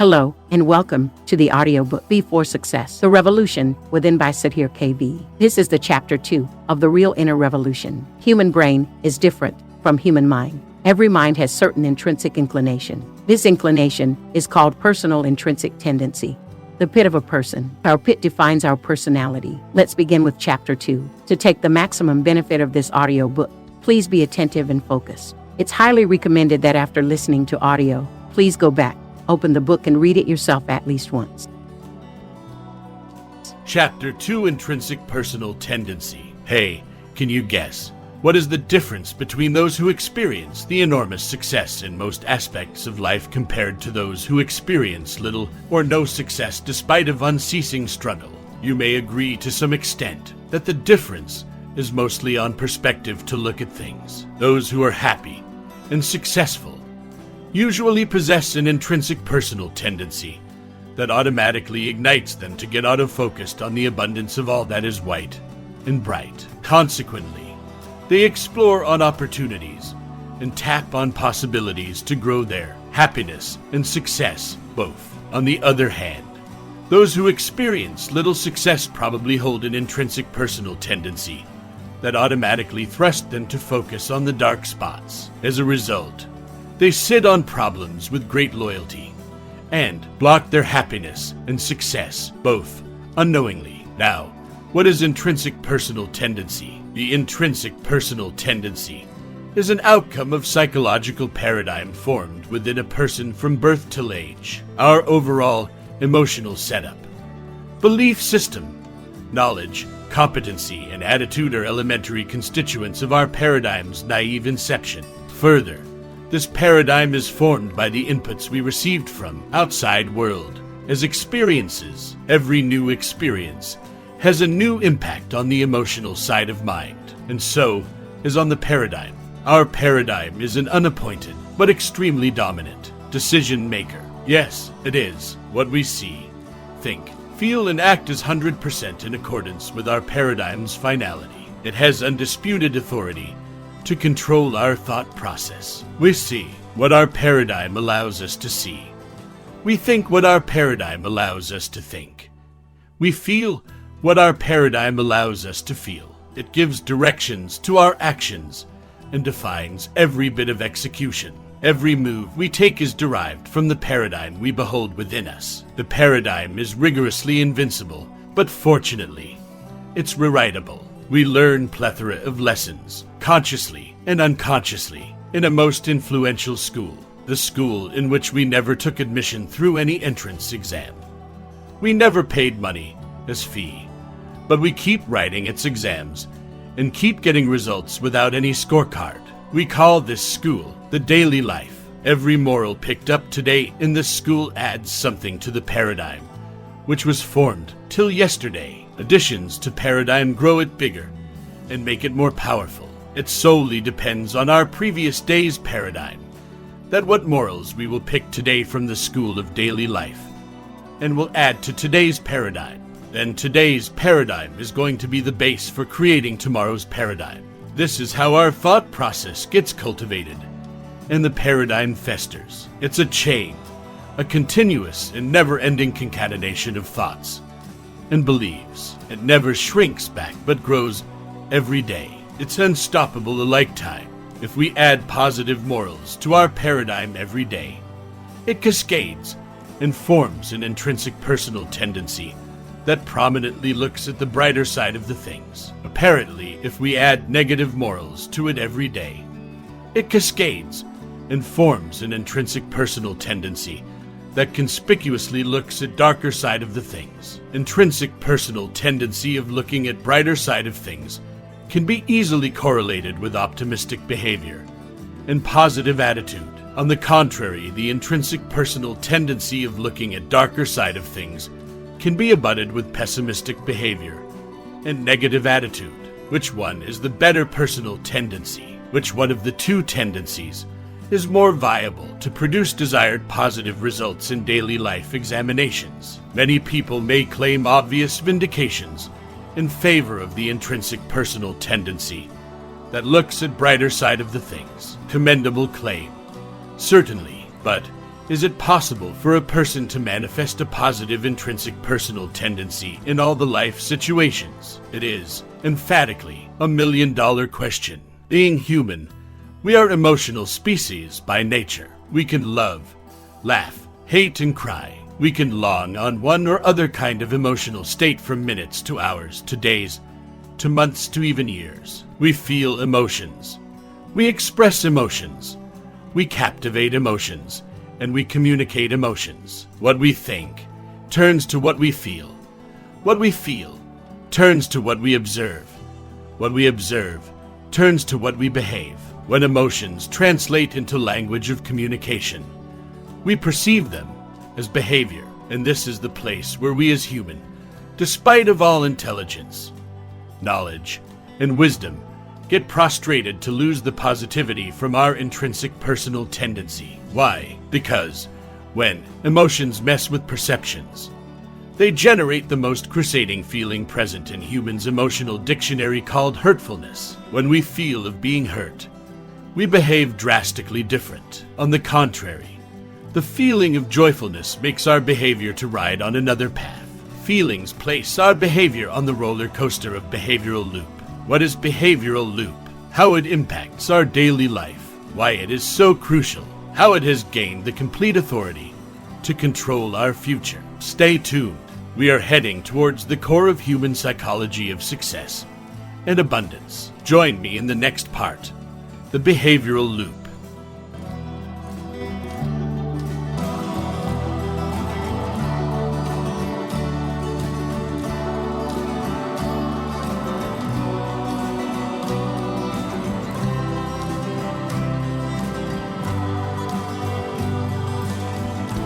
Hello, and welcome to the audiobook B4Success, The Revolution Within by Sudhirkv. This is the chapter 2 of The Real Inner Revolution. Human brain is different from human mind. Every mind has certain intrinsic inclination. This inclination is called personal intrinsic tendency. The pit of a person. Our pit defines our personality. Let's begin with chapter 2. To take the maximum benefit of this audiobook, please be attentive and focused. It's highly recommended that after listening to audio, please go back, open the book, and read it yourself at least once. Chapter 2, Intrinsic Personal Tendency. Hey, can you guess? What is the difference between those who experience the enormous success in most aspects of life compared to those who experience little or no success despite of unceasing struggle? You may agree to some extent that the difference is mostly on perspective to look at things. Those who are happy and successful usually possess an intrinsic personal tendency that automatically ignites them to get autofocused on the abundance of all that is white and bright. Consequently, they explore on opportunities and tap on possibilities to grow their happiness and success both. On the other hand, those who experience little success probably hold an intrinsic personal tendency that automatically thrusts them to focus on the dark spots. As a result, they sit on problems with great loyalty and block their happiness and success, both unknowingly. Now, what is intrinsic personal tendency? The intrinsic personal tendency is an outcome of psychological paradigm formed within a person from birth till age. Our overall emotional setup, belief system, knowledge, competency, and attitude are elementary constituents of our paradigm's naive inception. Further, this paradigm is formed by the inputs we received from outside world as experiences. Every new experience has a new impact on the emotional side of mind, and so is on the paradigm. Our paradigm is an unappointed but extremely dominant decision maker. Yes, it is. What we see, think, feel, and act is 100% in accordance with our paradigm's finality. It has undisputed authority to control our thought process. We see what our paradigm allows us to see. We think what our paradigm allows us to think. We feel what our paradigm allows us to feel. It gives directions to our actions and defines every bit of execution. Every move we take is derived from the paradigm we behold within us. The paradigm is rigorously invincible, but fortunately, it's rewritable. We learn plethora of lessons, consciously and unconsciously, in a most influential school, the school in which we never took admission through any entrance exam. We never paid money as fee, but we keep writing its exams and keep getting results without any scorecard. We call this school the daily life. Every moral picked up today in this school adds something to the paradigm, which was formed till yesterday. Additions to paradigm grow it bigger and make it more powerful. It solely depends on our previous day's paradigm, that what morals we will pick today from the school of daily life and will add to today's paradigm. Then today's paradigm is going to be the base for creating tomorrow's paradigm. This is how our thought process gets cultivated and the paradigm festers. It's a chain, a continuous and never-ending concatenation of thoughts and beliefs. It never shrinks back but grows every day. It's unstoppable a lifetime. If we add positive morals to our paradigm every day, it cascades and forms an intrinsic personal tendency that prominently looks at the brighter side of the things. Apparently, if we add negative morals to it every day, it cascades and forms an intrinsic personal tendency that conspicuously looks at darker side of the things. Intrinsic personal tendency of looking at brighter side of things can be easily correlated with optimistic behavior and positive attitude. On the contrary, the intrinsic personal tendency of looking at darker side of things can be abutted with pessimistic behavior and negative attitude. Which one is the better personal tendency? Which one of the two tendencies is more viable to produce desired positive results in daily life examinations? Many people may claim obvious vindications in favor of the intrinsic personal tendency that looks at brighter side of the things. Commendable claim, certainly, but Is it possible for a person to manifest a positive intrinsic personal tendency in all the life situations? It is, emphatically, a million-dollar question. Being human, we are emotional species by nature. We can love, laugh, hate, and cry. We can long on one or other kind of emotional state from minutes to hours to days to months to even years. We feel emotions. We express emotions. We captivate emotions. And we communicate emotions. What we think turns to what we feel. What we feel turns to what we observe. What we observe turns to what we behave. When emotions translate into language of communication, we perceive them as behavior, and this is the place where we as human, despite of all intelligence, knowledge, and wisdom, get prostrated to lose the positivity from our intrinsic personal tendency. Why? Because when emotions mess with perceptions, they generate the most crusading feeling present in humans' emotional dictionary called hurtfulness. When we feel of being hurt, we behave drastically different. On the contrary, the feeling of joyfulness makes our behavior to ride on another path. Feelings place our behavior on the roller coaster of behavioral loop. What is behavioral loop? How it impacts our daily life. Why it is so crucial. How it has gained the complete authority to control our future. Stay tuned. We are heading towards the core of human psychology of success and abundance. Join me in the next part, the behavioral loop.